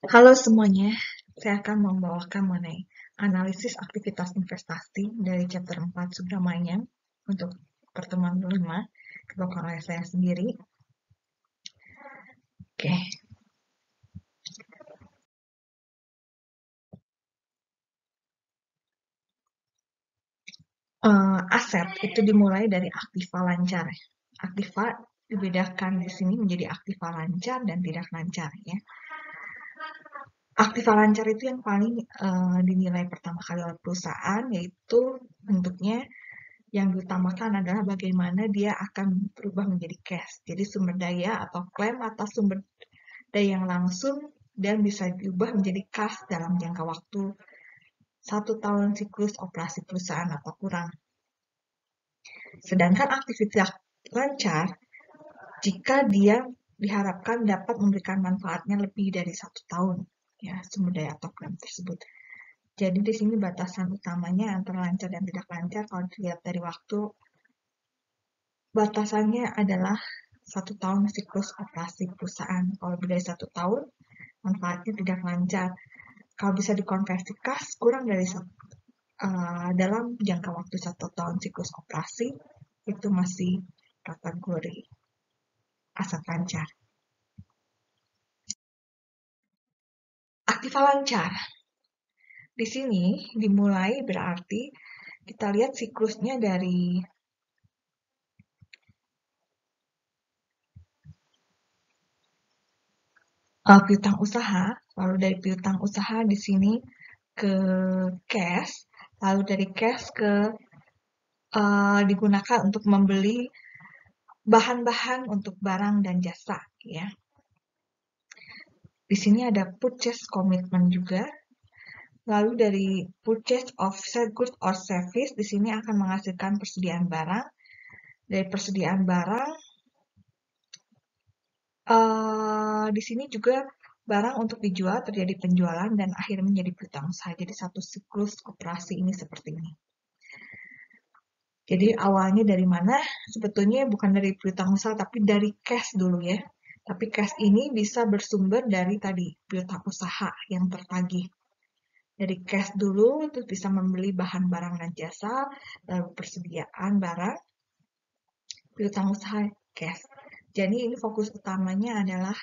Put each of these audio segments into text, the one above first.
Halo semuanya, saya akan membawakan mengenai analisis aktivitas investasi dari chapter 4 Subramanian untuk pertemuan kelima, dibawakan oleh saya sendiri. Oke, aset itu dimulai dari aktiva lancar. Aktiva dibedakan di sini menjadi aktiva lancar dan tidak lancar ya. Aktiva lancar itu yang paling dinilai pertama kali oleh perusahaan, yaitu bentuknya yang diutamakan adalah bagaimana dia akan berubah menjadi cash. Jadi sumber daya atau klaim atas sumber daya yang langsung dan bisa diubah menjadi cash dalam jangka waktu 1 tahun siklus operasi perusahaan atau kurang. Sedangkan aktivitas lancar, jika dia diharapkan dapat memberikan manfaatnya lebih dari 1 tahun, ya sumber daya atau klaim tersebut. Jadi di sini batasan utamanya antara lancar dan tidak lancar kalau dilihat dari waktu, batasannya adalah 1 tahun siklus operasi perusahaan. Kalau lebih dari 1 tahun, manfaatnya tidak lancar. Kalau bisa dikonversi kas, kurang dari dalam jangka waktu 1 tahun siklus operasi, itu masih kategori aset lancar. Aktiva lancar. Di sini dimulai berarti kita lihat siklusnya dari piutang usaha, lalu dari piutang usaha di sini ke cash, lalu dari cash ke digunakan untuk membeli bahan-bahan untuk barang dan jasa, ya. Di sini ada purchase commitment juga. Lalu dari purchase of goods or service, di sini akan menghasilkan persediaan barang. Dari persediaan barang, di sini juga barang untuk dijual terjadi penjualan dan akhirnya menjadi piutang usaha. Jadi satu siklus operasi ini seperti ini. Jadi awalnya dari mana? Sebetulnya bukan dari piutang usaha, tapi dari cash dulu ya. Tapi cash ini bisa bersumber dari tadi piutang usaha yang tertagih. Dari cash dulu, terus bisa membeli bahan barang dan jasa, lalu persediaan barang, piutang usaha, cash. Jadi ini fokus utamanya adalah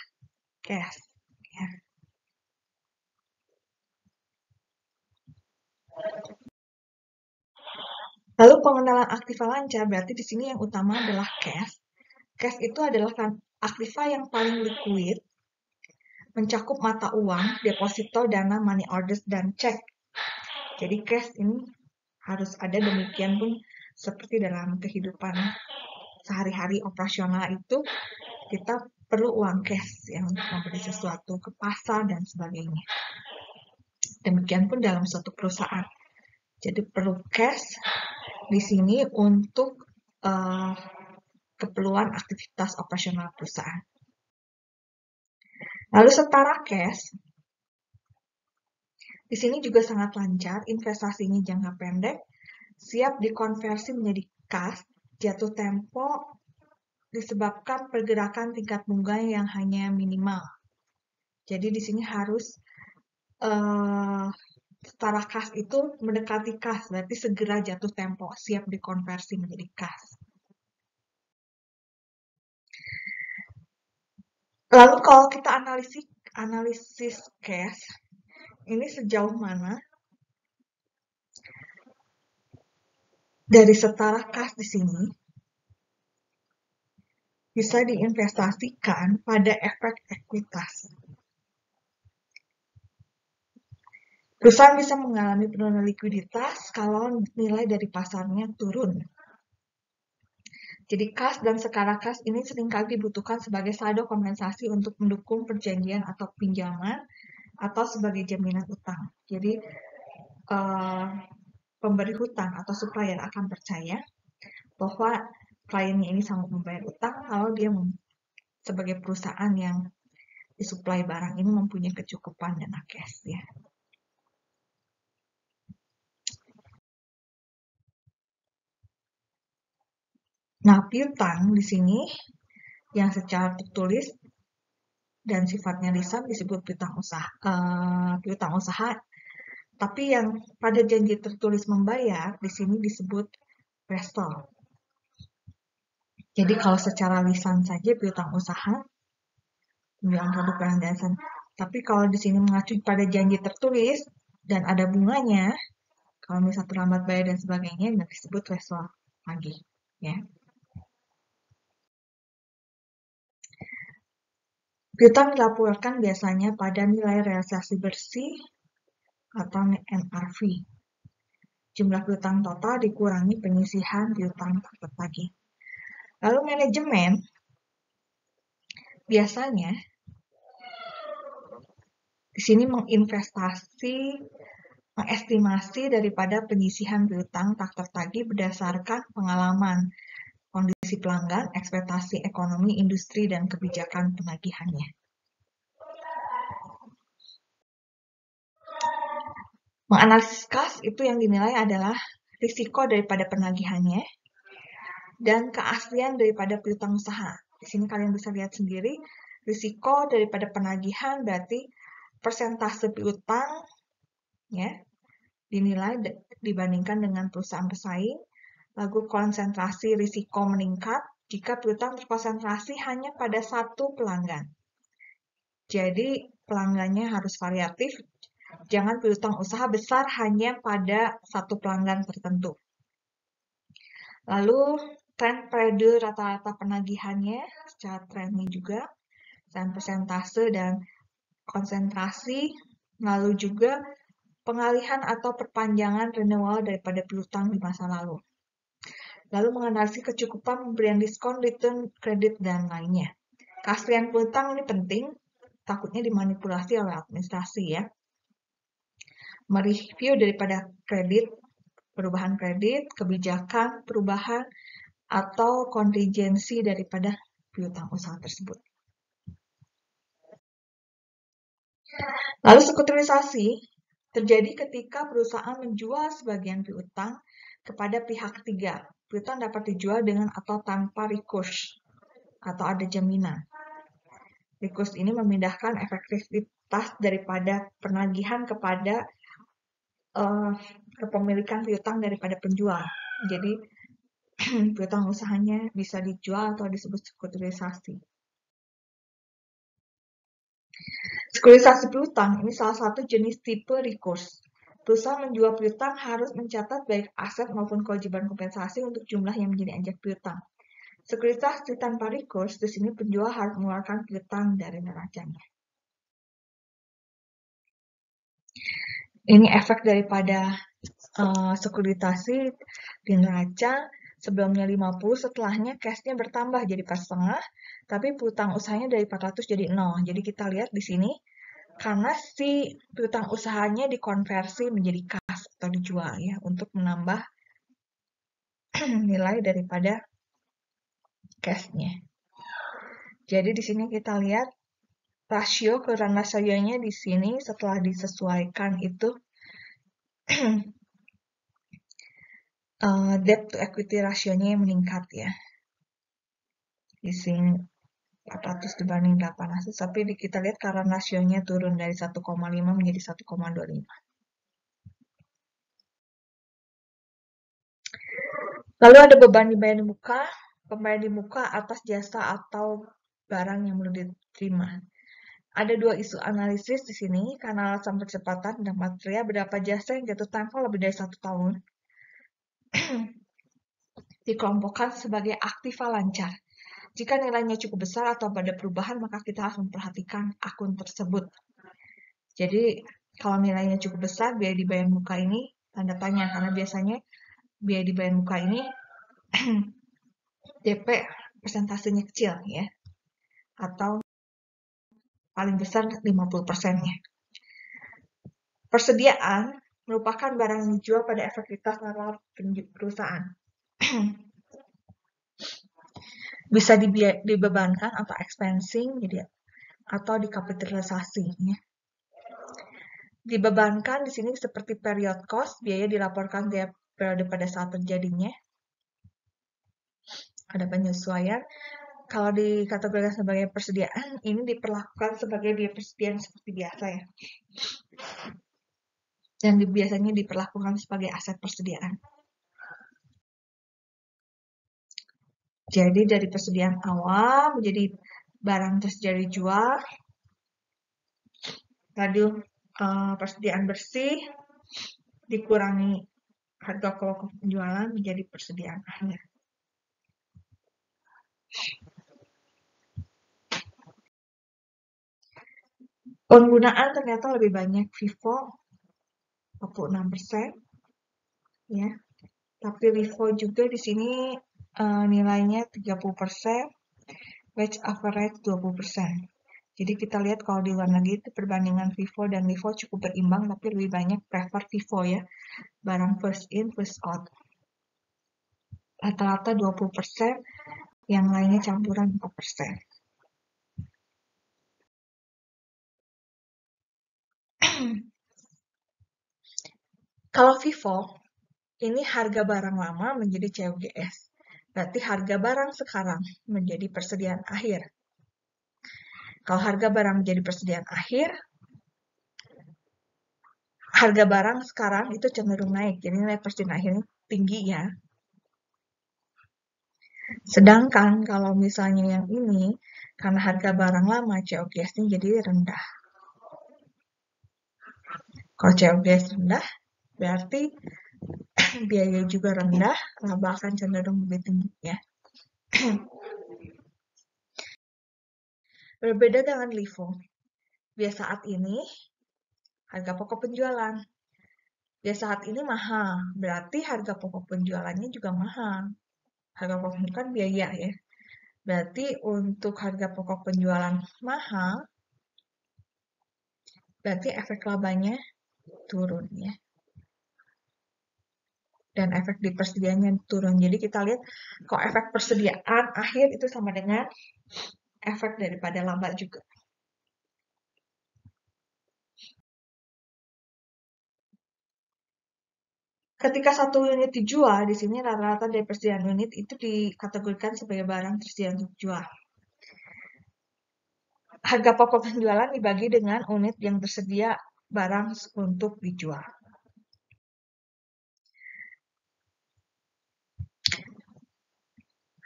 cash. Ya. Lalu pengenalan aktiva lancar berarti di sini yang utama adalah cash. Cash itu adalah aktiva yang paling liquid, mencakup mata uang, deposito, dana, money orders, dan cek. Jadi cash ini harus ada, demikian pun seperti dalam kehidupan sehari-hari operasional itu kita perlu uang cash yang untuk membeli sesuatu ke pasar dan sebagainya. Demikian pun dalam suatu perusahaan. Jadi perlu cash di sini untuk keperluan aktivitas operasional perusahaan. Lalu setara cash, di sini juga sangat lancar, investasinya jangka pendek, siap dikonversi menjadi kas, jatuh tempo disebabkan pergerakan tingkat bunga yang hanya minimal. Jadi di sini harus setara kas itu mendekati kas, berarti segera jatuh tempo, siap dikonversi menjadi kas. Lalu kalau kita analisis cash, ini sejauh mana dari setara kas di sini bisa diinvestasikan pada efek ekuitas. Perusahaan bisa mengalami penurunan likuiditas kalau nilai dari pasarnya turun. Jadi kas dan setara kas ini seringkali dibutuhkan sebagai saldo kompensasi untuk mendukung perjanjian atau pinjaman atau sebagai jaminan utang. Jadi pemberi hutang atau supplier akan percaya bahwa kliennya ini sanggup membayar utang kalau dia sebagai perusahaan yang disuplai barang ini mempunyai kecukupan dana cash ya. Nah, piutang di sini yang secara tertulis dan sifatnya lisan disebut piutang usaha, tapi yang pada janji tertulis membayar di sini disebut wesel. Jadi kalau secara lisan saja piutang usaha, pembiayaan produk barang dan jasa. Tapi kalau di sini mengacu pada janji tertulis dan ada bunganya, kalau misal terlambat bayar dan sebagainya, disebut wesel lagi, ya. Piutang dilaporkan biasanya pada nilai realisasi bersih atau NRV. Jumlah piutang total dikurangi penyisihan piutang tak tertagih. Lalu manajemen biasanya di sini mengestimasi daripada penyisihan piutang tak tertagih berdasarkan pengalaman, kondisi pelanggan, ekspektasi ekonomi, industri, dan kebijakan penagihannya. Menganalisis kas itu yang dinilai adalah risiko daripada penagihannya dan keaslian daripada piutang usaha. Di sini kalian bisa lihat sendiri, risiko daripada penagihan berarti persentase piutang ya dinilai dibandingkan dengan perusahaan pesaing. Lalu konsentrasi risiko meningkat jika piutang terkonsentrasi hanya pada satu pelanggan. Jadi pelanggannya harus variatif. Jangan piutang usaha besar hanya pada satu pelanggan tertentu. Lalu tren periode rata-rata penagihannya secara trennya juga, dan persentase dan konsentrasi, lalu juga pengalihan atau perpanjangan renewal daripada piutang di masa lalu. Lalu menganalisis kecukupan pemberian diskon, return, kredit, dan lainnya. Keaslian piutang ini penting, takutnya dimanipulasi oleh administrasi ya. Mereview daripada kredit, perubahan kredit, kebijakan, perubahan, atau kontingensi daripada piutang usaha tersebut. Lalu sekuritasi terjadi ketika perusahaan menjual sebagian piutang kepada pihak ketiga. Piutang dapat dijual dengan atau tanpa recourse atau ada jaminan. Recourse ini memindahkan efektivitas daripada penagihan kepada kepemilikan piutang daripada penjual. Jadi piutang usahanya bisa dijual atau disebut sekuritasi. Sekuritasi piutang ini salah satu jenis tipe recourse. Perusahaan menjual piutang harus mencatat baik aset maupun kewajiban kompensasi untuk jumlah yang menjadi anjak piutang. Sekuritasi tanpa recourse, di sini penjual harus mengeluarkan piutang dari neracanya. Ini efek daripada sekuritasi di neraca. Sebelumnya 50, setelahnya cash-nya bertambah jadi 4,5, tapi piutang usahanya dari 400 jadi 0. Jadi kita lihat di sini, karena si piutang usahanya dikonversi menjadi kas atau dijual ya, untuk menambah nilai daripada cash-nya. Jadi di sini kita lihat rasio current ratio-nya di sini setelah disesuaikan itu debt to equity rasionya meningkat ya. Di sini 400 dibanding 800, tapi kita lihat current rasionya turun dari 1,5 menjadi 1,25. Lalu ada beban dibayar di muka, pembayaran di muka atas jasa atau barang yang belum diterima. Ada dua isu analisis di sini, karena alasan percepatan dan material berapa jasa yang jatuh tempo lebih dari 1 tahun. Dikelompokkan sebagai aktiva lancar. Jika nilainya cukup besar atau ada perubahan, maka kita harus memperhatikan akun tersebut. Jadi, kalau nilainya cukup besar, biaya dibayar muka ini tanda tanya, karena biasanya biaya dibayar muka ini DP persentasenya kecil ya, atau paling besar 50%-nya. Persediaan merupakan barang yang dijual pada efektivitas nalar perusahaan. Bisa dibebankan atau expensing jadi atau dikapitalisasi ya. Dibebankan di sini seperti period cost, biaya dilaporkan tiap periode pada saat terjadinya. Ada penyesuaian. kalau dikategorikan sebagai persediaan, ini diperlakukan sebagai biaya persediaan seperti biasa ya. Dan biasanya diperlakukan sebagai aset persediaan. Jadi dari persediaan awal menjadi barang tersedia dijual, lalu persediaan bersih dikurangi harga pokok penjualan menjadi persediaan akhir. Penggunaan ternyata lebih banyak FIFO 46%, ya. Tapi LIFO juga di sini nilainya 30%, weighted average 20%. Jadi kita lihat kalau di luar negeri itu perbandingan FIFO dan LIFO cukup berimbang, tapi lebih banyak prefer FIFO ya, barang first in, first out. Rata-rata 20%, yang lainnya campuran 4%. Kalau FIFO, ini harga barang lama menjadi COGS. Berarti harga barang sekarang menjadi persediaan akhir. Kalau harga barang menjadi persediaan akhir, harga barang sekarang itu cenderung naik. Jadi nilai persediaan akhirnya tinggi ya. Sedangkan kalau misalnya yang ini, karena harga barang lama, COGS-nya jadi rendah. Kalau COGS rendah, berarti biaya juga rendah, laba akan cenderung lebih tinggi ya. Berbeda dengan LIFO. Biasa saat ini, harga pokok penjualan. Biasa saat ini mahal, berarti harga pokok penjualannya juga mahal. Harga pokok kan biaya ya. Berarti untuk harga pokok penjualan mahal, berarti efek labanya turun ya. Dan efek di persediaannya turun. Jadi kita lihat kalau efek persediaan akhir itu sama dengan efek daripada laba juga. Ketika satu unit dijual, di sini rata-rata dari persediaan unit itu dikategorikan sebagai barang tersedia untuk dijual. Harga pokok penjualan dibagi dengan unit yang tersedia barang untuk dijual.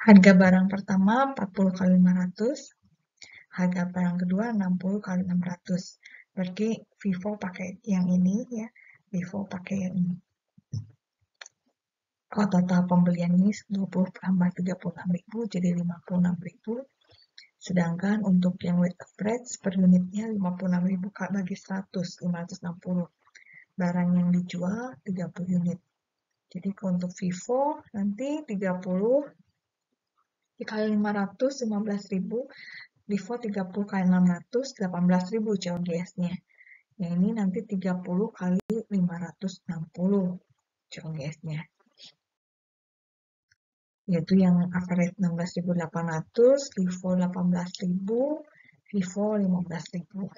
Harga barang pertama 40 kali 500, harga barang kedua 60 kali 600. Berarti Vivo pakai yang ini ya, Vivo pakai yang ini. Kalau total pembelian ini 20 tambah 36.000 jadi 56.000. Sedangkan untuk yang weight average per unitnya 56.000 bagi 100, 560. Barang yang dijual 30 unit. Jadi untuk Vivo nanti 30 dikali 500, 15.000. Vivo 30 kali 600, 18.000 COGS-nya. Yang ini nanti 30 kali 560 COGS-nya. Yaitu yang average 16.800, Vivo 18.000, Vivo 15.000.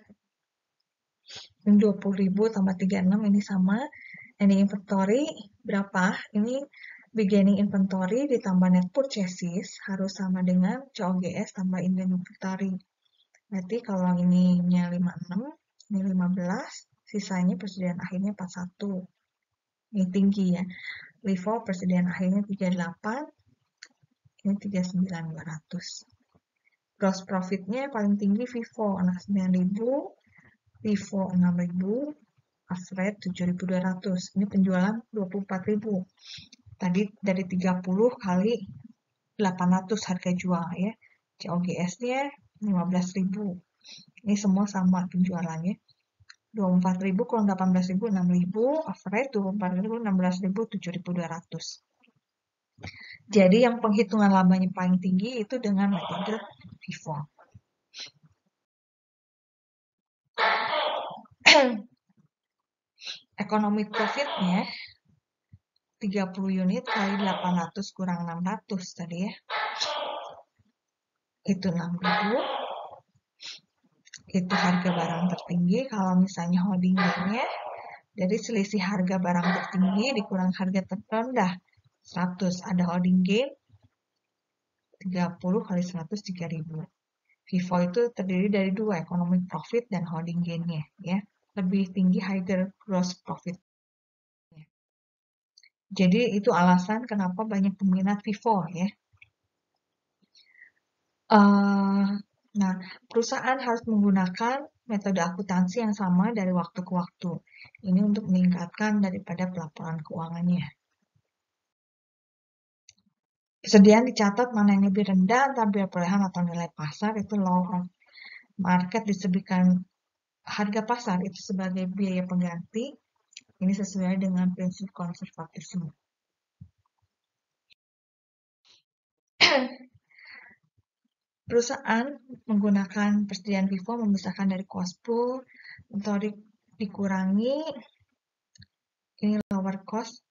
Ini 20.000 tambah 36 ini sama. Ending inventory berapa? Ini beginning inventory ditambah net purchases harus sama dengan COGS tambah ending inventory. Berarti kalau ininya 56, ini 15, sisanya persediaan akhirnya 41. Ini tinggi ya. Vivo persediaan akhirnya 38, ini 39.200. Gross profit-nya paling tinggi Vivo 9.000, Vivo 6.000, average 7.200. Ini penjualan 24.000. Tadi dari 30 kali 800 harga jual ya. COGS-nya 15.000. Ini semua sama penjualannya. 24.000 kurang 18.000, 6.000, average 24.000, 16.000, 7.200. Jadi yang penghitungan labanya paling tinggi itu dengan metode Vivo. Economic profit-nya 30 unit kali 800 kurang 600 tadi ya. Itu 6.000. Itu harga barang tertinggi. Kalau misalnya holding gain-nya, jadi selisih harga barang tertinggi dikurang harga terendah 100. Ada holding gain 30 kali 100 3.000. FIFO itu terdiri dari dua, economic profit dan holding gain-nya, ya. Lebih tinggi higher gross profit. Jadi itu alasan kenapa banyak peminat FIFO, ya. Nah, perusahaan harus menggunakan metode akuntansi yang sama dari waktu ke waktu. Ini untuk meningkatkan daripada pelaporan keuangannya. Kesediaan dicatat mana yang lebih rendah antara biaya perolehan atau nilai pasar, itu law of market disebutkan harga pasar itu sebagai biaya pengganti. Ini sesuai dengan prinsip konservatisme. Perusahaan menggunakan persediaan FIFO memisahkan dari cost pool untuk dikurangi ini lower cost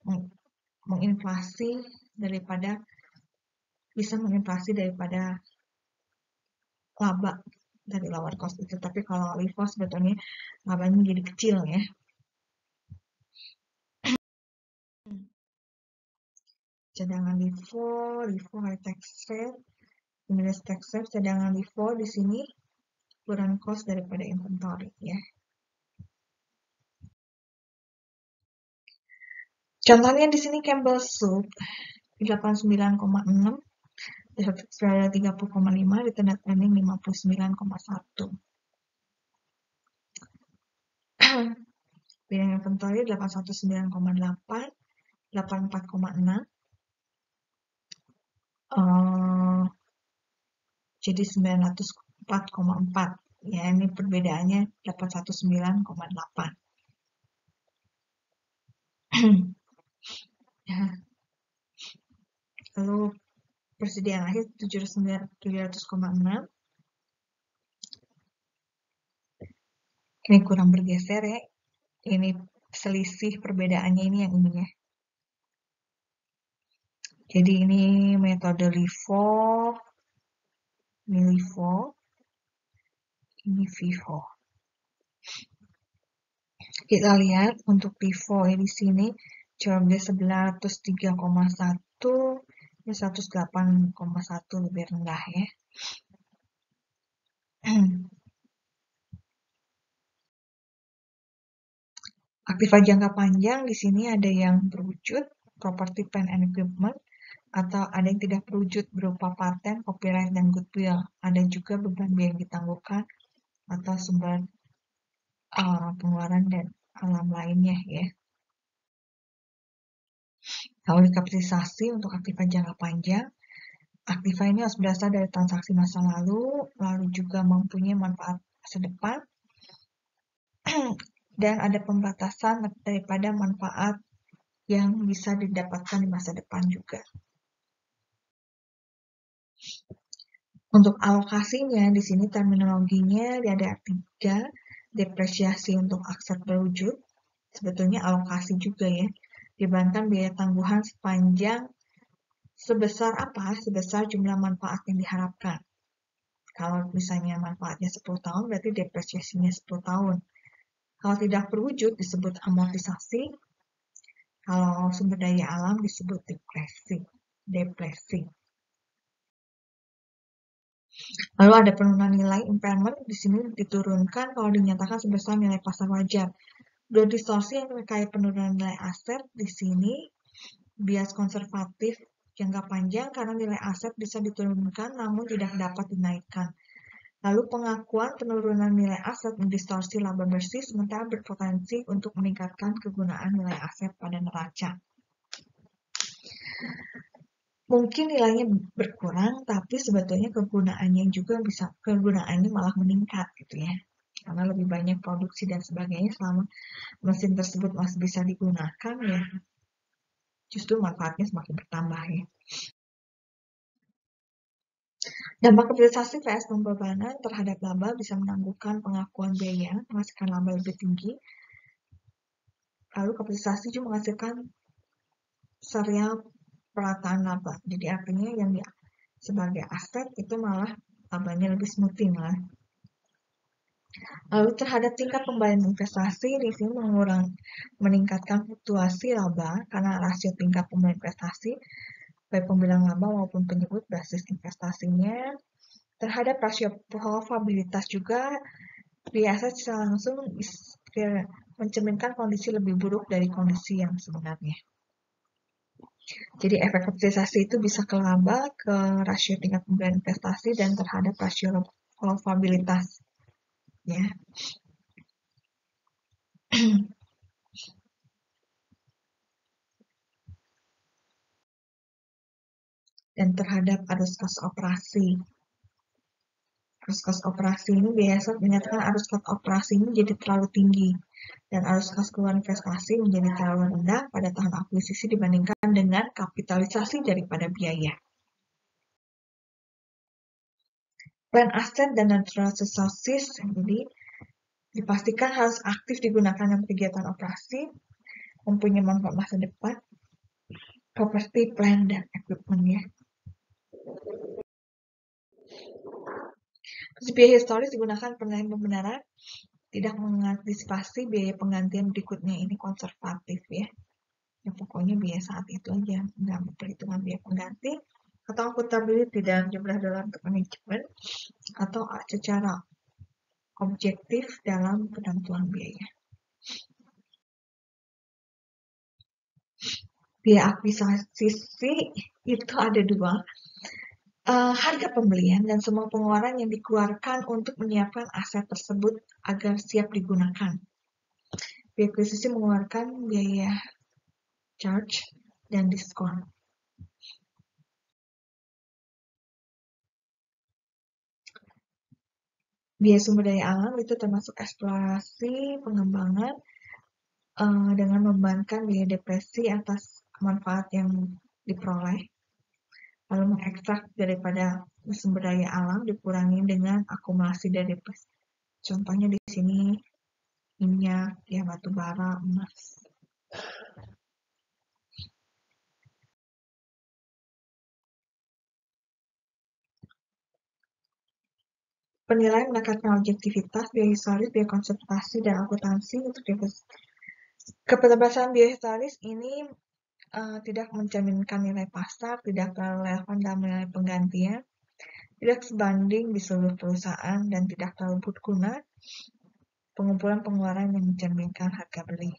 menginflasi daripada bisa menginflasi daripada laba dari lower cost itu. Tapi kalau LIFO sebetulnya labanya menjadi kecil, ya. Cadangan LIFO high tax rate, minus tax rate, cadangan LIFO di sini kurang cost daripada inventory, ya. Contohnya di sini Campbell Soup 89,6, Australia 30,5, di net earning 59,1. Biaya inventory 819,8, 84,6. Jadi 904,4. Ya, ini perbedaannya 819,8. Ya. Lalu persediaan akhir 700,6. Ini kurang bergeser, ya. Ini selisih perbedaannya ini yang ini, ya. Jadi ini metode LIFO, ini LIFO, ini FIFO. Kita lihat untuk LIFO di sini COB 103,1, ini 108,1 lebih rendah, ya. Aktiva jangka panjang di sini ada yang berwujud, property, plant and equipment, atau ada yang tidak berwujud berupa paten, copyright, dan goodwill. Ada juga beban biaya yang ditangguhkan atau sumber pengeluaran dan alam lainnya, ya. Kalau dikapitalisasi untuk aktiva jangka panjang, aktiva ini harus berasal dari transaksi masa lalu juga mempunyai manfaat masa depan, dan ada pembatasan daripada manfaat yang bisa didapatkan di masa depan juga. Untuk alokasinya, di sini terminologinya ada 3, depresiasi untuk aset berwujud, sebetulnya alokasi juga, ya, dibandingkan biaya tangguhan sepanjang sebesar apa? Sebesar jumlah manfaat yang diharapkan. Kalau misalnya manfaatnya 10 tahun, berarti depresiasinya 10 tahun. Kalau tidak berwujud disebut amortisasi, kalau sumber daya alam disebut depresi. Lalu ada penurunan nilai impairment, di sini diturunkan kalau dinyatakan sebesar nilai pasar wajar. Dua distorsi yang terkait penurunan nilai aset di sini bias konservatif jangka panjang karena nilai aset bisa diturunkan namun tidak dapat dinaikkan. Lalu pengakuan penurunan nilai aset mendistorsi laba bersih sementara berpotensi untuk meningkatkan kegunaan nilai aset pada neraca. Mungkin nilainya berkurang, tapi sebetulnya kegunaannya malah meningkat, gitu, ya. Karena lebih banyak produksi dan sebagainya, selama mesin tersebut masih bisa digunakan, ya, justru manfaatnya semakin bertambah, ya. Dampak kapitalisasi vs pembebanan terhadap laba bisa menangguhkan pengakuan biaya, menghasilkan laba lebih tinggi. Lalu kapitalisasi juga menghasilkan serial perataan laba. Jadi artinya yang sebagai aset itu malah labanya lebih smoothing lah. Lalu terhadap tingkat pembalian investasi, di sini meningkatkan fluktuasi laba karena rasio tingkat pembalian investasi baik pembilang laba maupun penyebut basis investasinya. Terhadap rasio probabilitas juga, biasa secara langsung mencerminkan kondisi lebih buruk dari kondisi yang sebenarnya. Jadi efek kapitalisasi itu bisa ke laba, ke rasio tingkat pembelian investasi, dan terhadap rasio probabilitas. Ya. Dan terhadap arus kas operasi. Arus kas operasi ini biasa menyatakan arus kas operasi ini jadi terlalu tinggi dan arus kas keluar investasi menjadi terlalu rendah pada tahun akuisisi dibandingkan dengan kapitalisasi daripada biaya. Plan aset dan natural resources, jadi dipastikan harus aktif digunakan dalam kegiatan operasi, mempunyai manfaat masa depan, property, plant, dan equipment ya. Terus biaya historis digunakan penilaian pembenaran, tidak mengantisipasi biaya penggantian berikutnya, ini konservatif ya. Ya pokoknya biaya saat itu aja, nggak perhitungan biaya pengganti, atau accountability dalam jumlah dolar untuk manajemen, atau secara objektif dalam penentuan biaya. Biaya akuisisi itu ada dua, harga pembelian dan semua pengeluaran yang dikeluarkan untuk menyiapkan aset tersebut agar siap digunakan. Biaya akuisisi mengeluarkan biaya charge dan diskon. Biaya sumber daya alam itu termasuk eksplorasi, pengembangan, dengan membebankan biaya depresi atas manfaat yang diperoleh, lalu mengekstrak daripada sumber daya alam dikurangi dengan akumulasi dari depresi. Contohnya di sini minyak, ya batu bara, emas. Penilaian mendekatkan objektivitas, biaya historis, biaya konservasi, dan akuntansi untuk keterbatasan biaya historis ini tidak mencerminkan nilai pasar, tidak terlalu relevan dalam nilai penggantian, tidak sebanding di seluruh perusahaan, dan tidak terlalu berguna pengumpulan pengeluaran yang mencerminkan harga beli.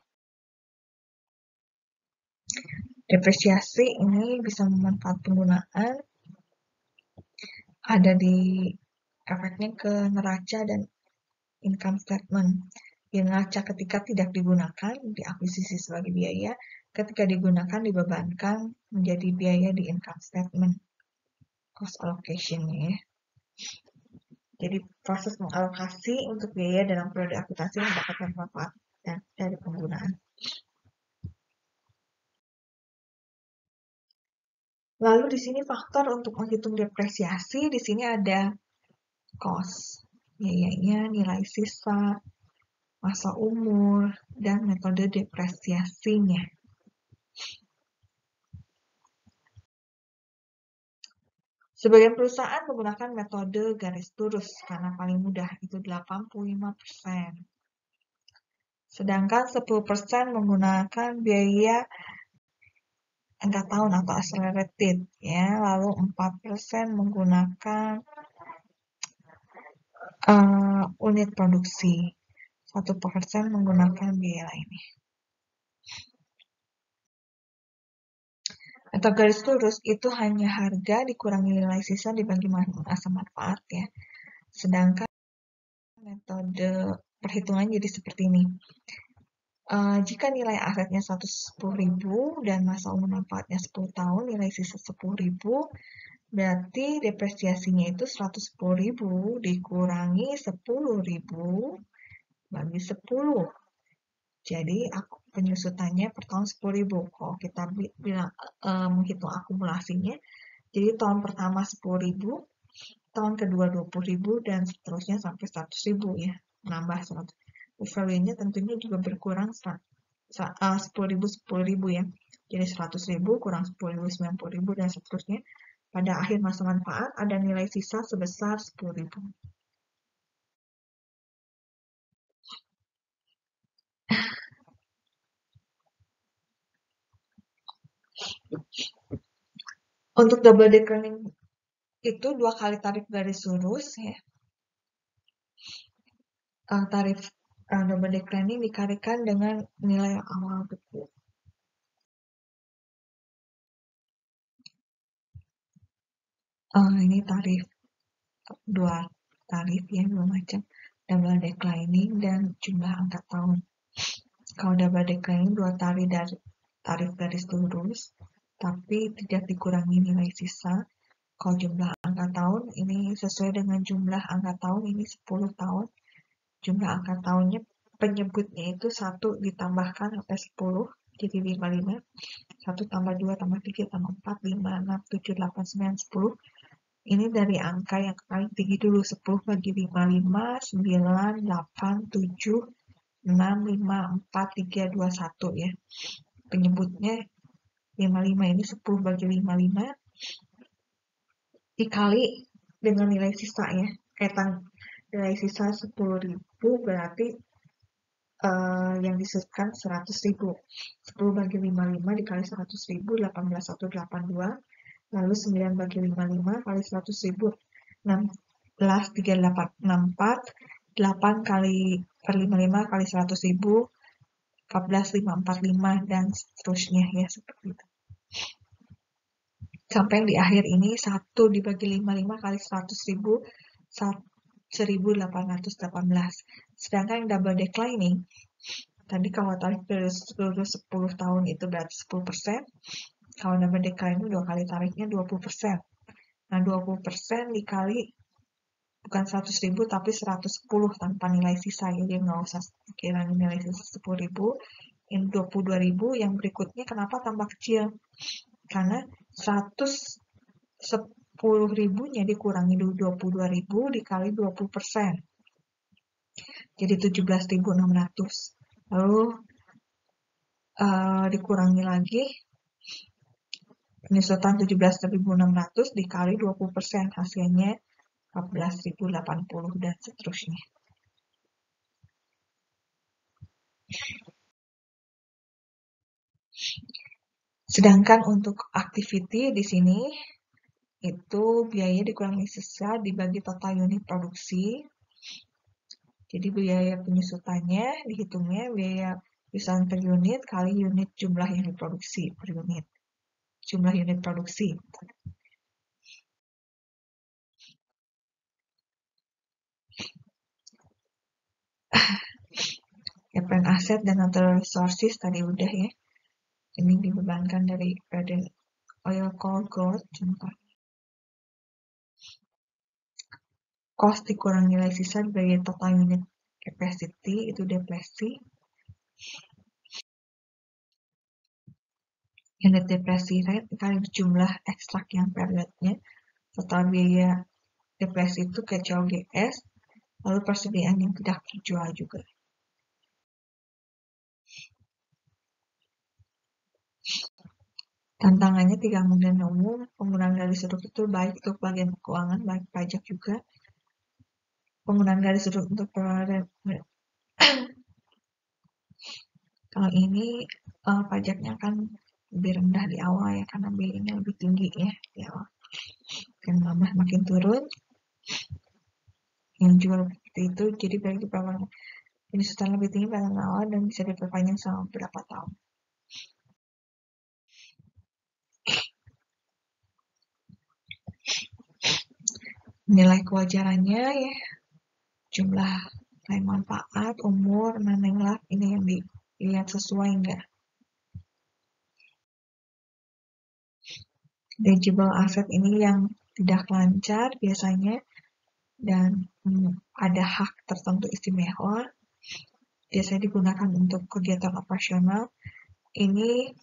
Depresiasi ini bisa memanfaat penggunaan, ada di efeknya ke neraca dan income statement. Di neraca ketika tidak digunakan, diakuisisi sebagai biaya, ketika digunakan dibebankan menjadi biaya di income statement. Cost allocation ya. Jadi proses mengalokasi untuk biaya dalam periode akuntansi mendapatkan manfaat dari penggunaan. Lalu di sini faktor untuk menghitung depresiasi, di sini ada cost, biayanya, nilai sisa, masa umur, dan metode depresiasinya. Sebagian perusahaan menggunakan metode garis lurus karena paling mudah, itu 85%. Sedangkan 10% menggunakan biaya angka tahun atau accelerated ya. Lalu 4% menggunakan unit produksi. 1% menggunakan biaya lainnya. Atau garis lurus itu hanya harga dikurangi nilai sisa dibagi masa manfaat ya. Sedangkan metode perhitungan jadi seperti ini. Jika nilai asetnya 110.000 dan masa umur manfaatnya 10 tahun, nilai sisa 10.000, berarti depresiasinya itu 110.000 dikurangi 10.000 bagi 10. Jadi penyusutannya per tahun 10.000. Kalau kita bilang menghitung akumulasinya, jadi tahun pertama 10.000, tahun kedua 20.000, dan seterusnya sampai 100.000 ya. Nambah 100. Value-nya tentunya juga berkurang 10.000, 10.000 ya. Jadi 100.000 kurang 10.000, 90.000, dan seterusnya. Pada akhir masa manfaat ada nilai sisa sebesar 10.000. Untuk double declining itu 2 kali tarif garis lurus ya. Tarif double declining dikalikan dengan nilai awal buku. Ini tarif dua tarif ya, dua macam, double declining dan jumlah angka tahun. Kalau double declining 2 tarif garis lurus, tapi tidak dikurangi nilai sisa. Kalau jumlah angka tahun ini sesuai dengan jumlah angka tahun ini 10 tahun. Jumlah angka tahunnya penyebutnya itu 1 ditambahkan sampai 10 jadi 55. 1 tambah 2 tambah 3 tambah 4, 5, 6, 7, 8, 9, 10. Ini dari angka yang paling tinggi dulu, 10 bagi 55, 9, 8, 7, 6, 5, 4, 3, 2, 1 ya. Penyebutnya 55 ini 10 bagi 55 dikali dengan nilai sisa ya. Nilai sisa 10.000 berarti yang disebutkan 100.000. 10 bagi 55 dikali 100.000, 18.182. Lalu 9 bagi 55 kali 100.000, 16.3864. 8 kali per 55 kali 100.000, 14.545 dan seterusnya ya, seperti itu. Sampai yang di akhir ini 1 dibagi 55 kali 100.000, 1.818. Sedangkan yang double declining, tadi kalau tarif lurus 10 tahun itu berarti 10%. Kalau double declining 2 kali tarifnya 20%. Nah, 20% dikali bukan 100.000 tapi 110 tanpa nilai sisa ya, jadi nggak usah kira nilai sisa 10.000. Ini 22.000, yang berikutnya kenapa tambah kecil? Karena 110.000-nya dikurangi 22.000 dikali 20%. Jadi 17.600. Lalu dikurangi lagi penyusutan 17.600 dikali 20%, hasilnya 14.080 dan seterusnya. Sedangkan untuk activity di sini itu biaya dikurangi sisa dibagi total unit produksi. Jadi biaya penyusutannya dihitungnya biaya penyusutan per unit kali unit jumlah yang diproduksi per unit. Jumlah unit produksi. Ya, plan aset dan natural resources tadi udah ya. Ini dibebankan dari Badan Oil Coal Growth contoh. Cost dikurangi nilai sisa dibagi total unit capacity itu depresi. Unit depresi rate dikali jumlah ekstrak yang periodnya. Total biaya depresi itu KCOGS. Lalu persediaan yang tidak terjual juga. Tantangannya 3 kemudian umum, penggunaan garis sudut itu baik untuk bagian keuangan, baik pajak juga. Penggunaan garis sudut untuk pengeluaran. Kalau ini pajaknya akan lebih rendah di awal ya, karena biayanya lebih tinggi ya di awal. Dan makin turun, yang jual seperti itu, jadi bagi penyusutan lebih tinggi pada awal dan bisa diperpanjang selama beberapa tahun. Nilai kewajarannya ya, jumlah nilai manfaat, umur, manenglah, ini yang dilihat sesuai enggak. Eligible aset ini yang tidak lancar biasanya dan ada hak tertentu istimewa, biasanya digunakan untuk kegiatan operasional. Ini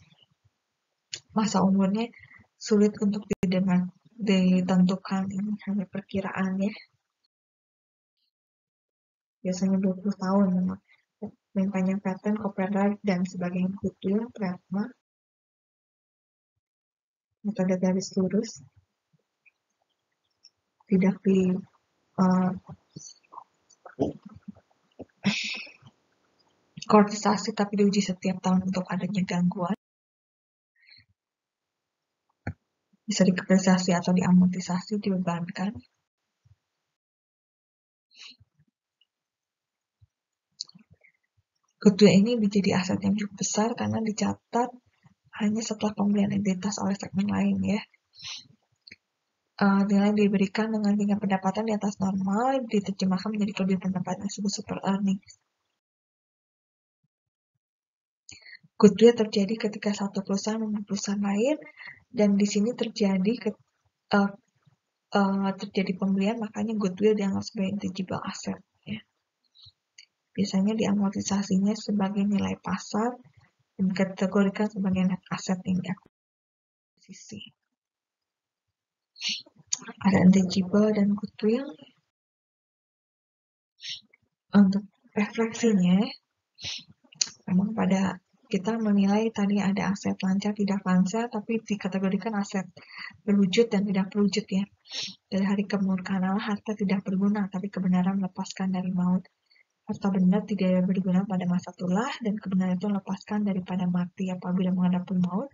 masa umurnya sulit untuk ditentukan, ini hanya perkiraan ya. Biasanya 20 tahun memang. Panjang patent, copyright, dan sebagainya goodwill, trademark, metode garis lurus, tidak di koordinasi tapi diuji setiap tahun untuk adanya gangguan. bisa dikapitalisasi atau diamortisasi, dibebankan. Goodwill ini menjadi aset yang cukup besar karena dicatat hanya setelah pembelian entitas oleh segmen lain ya. Nilai diberikan dengan tingkat pendapatan di atas normal diterjemahkan menjadi kelebihan pendapatan disebut super earnings. Goodwill terjadi ketika satu perusahaan membeli perusahaan lain dan di sini terjadi terjadi pembelian, makanya goodwill dianggap sebagai intangible asset ya. Biasanya diamortisasinya sebagai nilai pasar dan dikategorikan sebagai net asset yang diakuisisi. Ada intangible dan goodwill. Untuk refleksinya, memang pada kita menilai tadi ada aset lancar tidak lancar, tapi dikategorikan aset berwujud dan tidak berwujud ya. Dari hari kemurkaan Allah, harta tidak berguna, tapi kebenaran melepaskan dari maut. Harta benda tidak berguna pada masa tulah, dan kebenaran itu melepaskan daripada mati apabila menghadapi maut.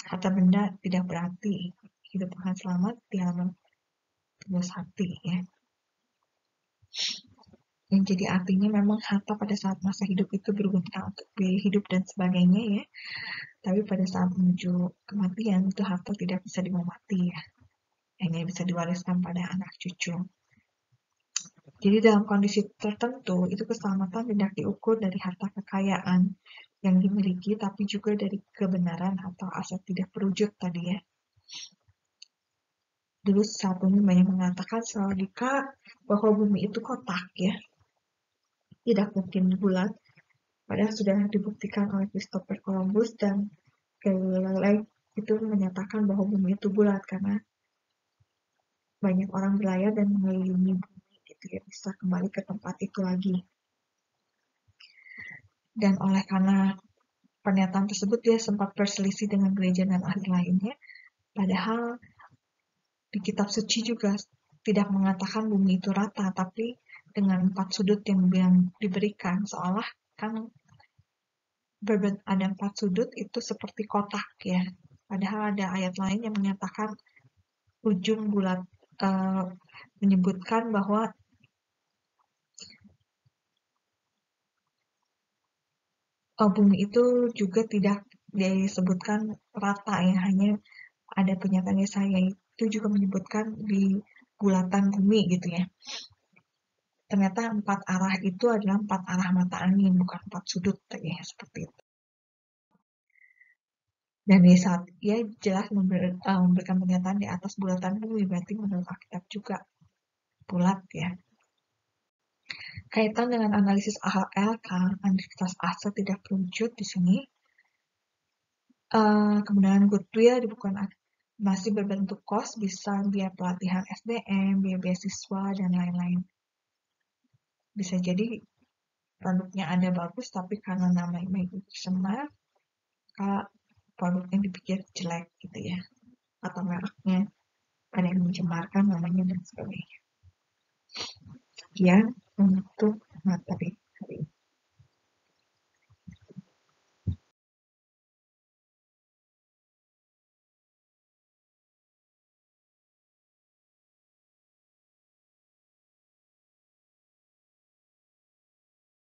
Harta benda tidak berarti hidup akan selamat di halaman 21 ya. Yang jadi artinya memang harta pada saat masa hidup itu berguna untuk biaya hidup dan sebagainya ya. Tapi pada saat menuju kematian itu harta tidak bisa dibawa mati ya. Hanya bisa diwariskan pada anak cucu. Jadi dalam kondisi tertentu itu keselamatan tidak diukur dari harta kekayaan yang dimiliki, tapi juga dari kebenaran atau aset tidak berwujud tadi ya. Dulu satu banyak mengatakan logika bahwa bumi itu kotak ya. Tidak mungkin bulat. Padahal sudah dibuktikan oleh Christopher Columbus dan Galilei itu menyatakan bahwa bumi itu bulat karena banyak orang berlayar dan mengelilingi bumi gitu ya, bisa kembali ke tempat itu lagi. Dan oleh karena pernyataan tersebut dia sempat berselisih dengan gereja dan ahli lainnya, padahal di kitab suci juga tidak mengatakan bumi itu rata, tapi dengan 4 sudut yang diberikan, seolah kan ada 4 sudut itu seperti kotak ya. Padahal ada ayat lain yang menyatakan ujung bulat, menyebutkan bahwa bumi itu juga tidak disebutkan rata ya, hanya ada pernyataan Yesaya itu juga menyebutkan di bulatan bumi gitu ya. Ternyata 4 arah itu adalah 4 arah mata angin, bukan 4 sudut ya, seperti itu. Dan di saat ia jelas memberikan pernyataan di atas bulatan bumi, berarti menurut Alkitab juga bulat ya. Kaitan dengan analisis AHLK, analisis aset tidak berwujud di sini. Kemudian goodwill bukan masih berbentuk cost, bisa biaya pelatihan SDM, biaya beasiswa, dan lain-lain. Bisa jadi produknya ada bagus, tapi karena namanya tercemar, maka produknya dipikir jelek gitu ya. Atau mereknya ada yang mencemarkan namanya dan sebagainya. Sekian untuk materi.